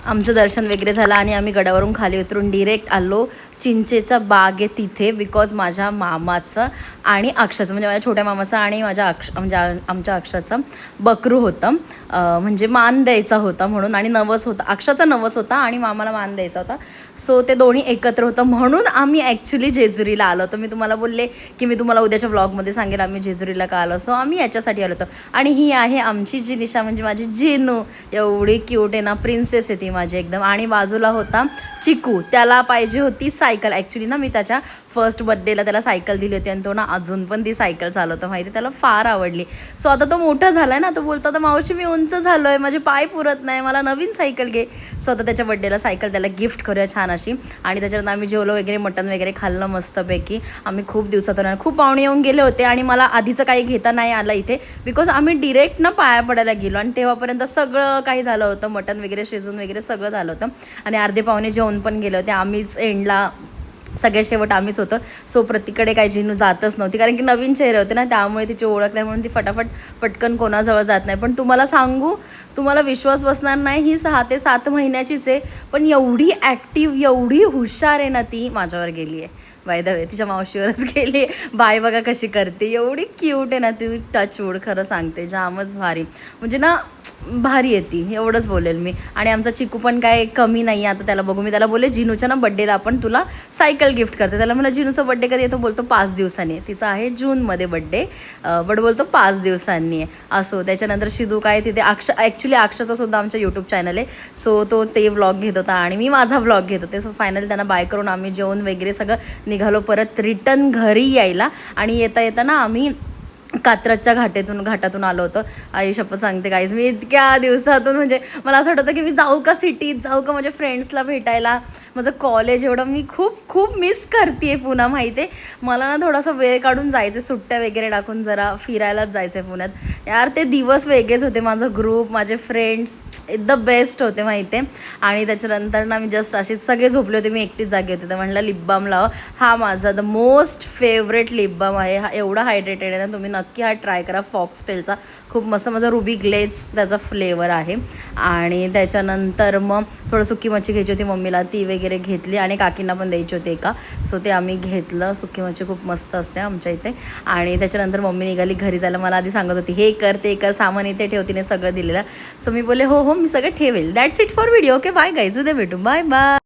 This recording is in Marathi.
आमचं दर्शन वगैरे झालं आणि आम्ही गडावरून खाली उतरून डिरेक्ट आलो चिंचेचा बाग आहे तिथे, बिकॉज माझ्या मामाचं आणि अक्षाचं म्हणजे माझ्या छोट्या मामाचं आणि माझ्या म्हणजे आमच्या अक्षाचं बकरू होतं, म्हणजे मान द्यायचा होता म्हणून, आणि नवस होता, अक्षाचा नवस होता आणि मामाला मान द्यायचा होता. सो ते दोन्ही एकत्र होतं म्हणून आम्ही ॲक्च्युली जेजुरीला आलो होतो. मी तुम्हाला बोलले की मी तुम्हाला उद्याच्या व्लॉगमध्ये सांगेल आम्ही जेजुरीला का आलो. सो आम्ही याच्यासाठी आलो होतो. आणि ही आहे आमची जिनिशा, म्हणजे माझी जिनू, एवढी क्यूट आहे ना, प्रिन्सेस आहे ती माझी एकदम. आणि बाजूला होता चिकू, त्याला पाहिजे होती सायकल. ॲक्च्युली ना मी त्याच्या फर्स्ट बड्डेला त्याला सायकल दिली होती आणि तो ना अजून पण ती सायकल चालवतो माहिती, त्याला फार आवडली. सो आता तो मोठा झाला आहे ना, तो बोलतो आता मावशी मी उंच झालो आहे, माझे पाय पुरत नाही, मला नवीन सायकल घे. सो आता त्याच्या बड्डेला सायकल त्याला गिफ्ट करूया छान अशी. आणि त्याच्यानंतर आम्ही जेवलो वगैरे, मटण वगैरे खाल्लं मस्तपैकी. आम्ही खूप दिवसातून खूप पाहुणे येऊन गेले होते आणि मला आधीचं काही घेता नाही आलं इथे, बिकॉज आम्ही डिरेक्ट ना पाया पडायला गेलो आणि तेव्हापर्यंत सगळं काही झालं होतं, मटण वगैरे शिजून वगैरे सगळं झालं होतं. आणि अर्धे पाहुणे जेवण पण गेले होते, आम्हीच एंडला सगळ्यात शेवट आम्हीच होतं. सो प्रत्येकडे काही जिनू जातच नव्हती, कारण की नवीन चेहरे होते ना, त्यामुळे तिची ओळख नाही म्हणून ती फटाफट पटकन कोणाजवळ जात नाही. पण तुम्हाला सांगू, तुम्हाला विश्वास बसणार नाही, ही 6 ते 7 महिन्याचीच आहे, पण एवढी ॲक्टिव्ह, एवढी हुशार आहे ना, ती माझ्यावर गेली आहे. बाय द वे तिच्या मावशीवरच गेली. बाय बघा कशी करते, एवढी क्यूट आहे ना ती, टचवूड खरं सांगते, जामच भारी, म्हणजे ना भारी आहे ती, एवढंच बोलेल मी. आणि आमचा चिकू पण काय कमी नाही आहे. आता त्याला बघू, मी त्याला बोलले जिनूच्या ना बड्डेला आपण तुला सायकल गिफ्ट करते. त्याला मला जिनूचा बड्डे कधी येतो, बोलतो 5 दिवसांनी, तिचा आहे जूनमध्ये बड्डे, बट बोलतो 5 दिवसांनी आहे असो. त्याच्यानंतर शिदू काय तिथे ॲक्च्युली अक्षाचा सुद्धा आमच्या यूट्यूब चॅनल आहे. सो तो ते व्लॉग घेत होता आणि मी माझा व्लॉग घेत होते. सो फायनली त्यांना बाय करून आम्ही जेवण वगैरे सगळं निघालो परत रिटर्न घरी यायला. आणि येता येताना आम्ही कात्रजच्या घाटातून आलो होतो. आई शपथ सांगते गाईज, मी इतक्या दिवसातून म्हणजे मला असं वाटतं की मी जाऊ का सिटीत, जाऊ का माझ्या फ्रेंड्सला भेटायला, माझं कॉलेज एवढं मी खूप खूप मिस करते आहे पुन्हा माहिती आहे. मला ना थोडासा वेळ काढून जायचं, सुट्ट्या वगैरे टाकून जरा फिरायलाच जायचं आहे पुण्यात. यार ते दिवस वेगळेच होते, माझं ग्रुप, माझे फ्रेंड्स द बेस्ट होते माहिती आहे. आणि त्याच्यानंतर ना मी जस्ट अशीच सगळे झोपले होते, मी एकटीच जागी होते, तर म्हटलं लिप बाम लावा. हा माझा the most favourite lip balm आहे, हा एवढा हायड्रेटेड आहे ना, तुम्ही नक्की हा ट्राय करा. फॉक्सटेलचा खूप मस्त, माझा रुबी ग्लेज त्याचा फ्लेवर आहे. आणि त्याच्यानंतर मग थोडं सुकी मच्छी घ्यायची होती मम्मीला, ती वगैरे घेतली आणि काकींना पण द्यायची होती एका. सो ते आम्ही घेतलं. सुकी मच्छी खूप मस्त असते आमच्या इथे. आणि त्याच्यानंतर मम्मी निघाली घरी जायला, मला आधी सांगत होती हे कर ते कर, सामान इथे ठेव, तिने सगळं दिलेलं. सो मी बोलले हो हो मी सगळं ठेवेल. That's it for video. Okay bye guys, उद्या भेटू, बाय बाय.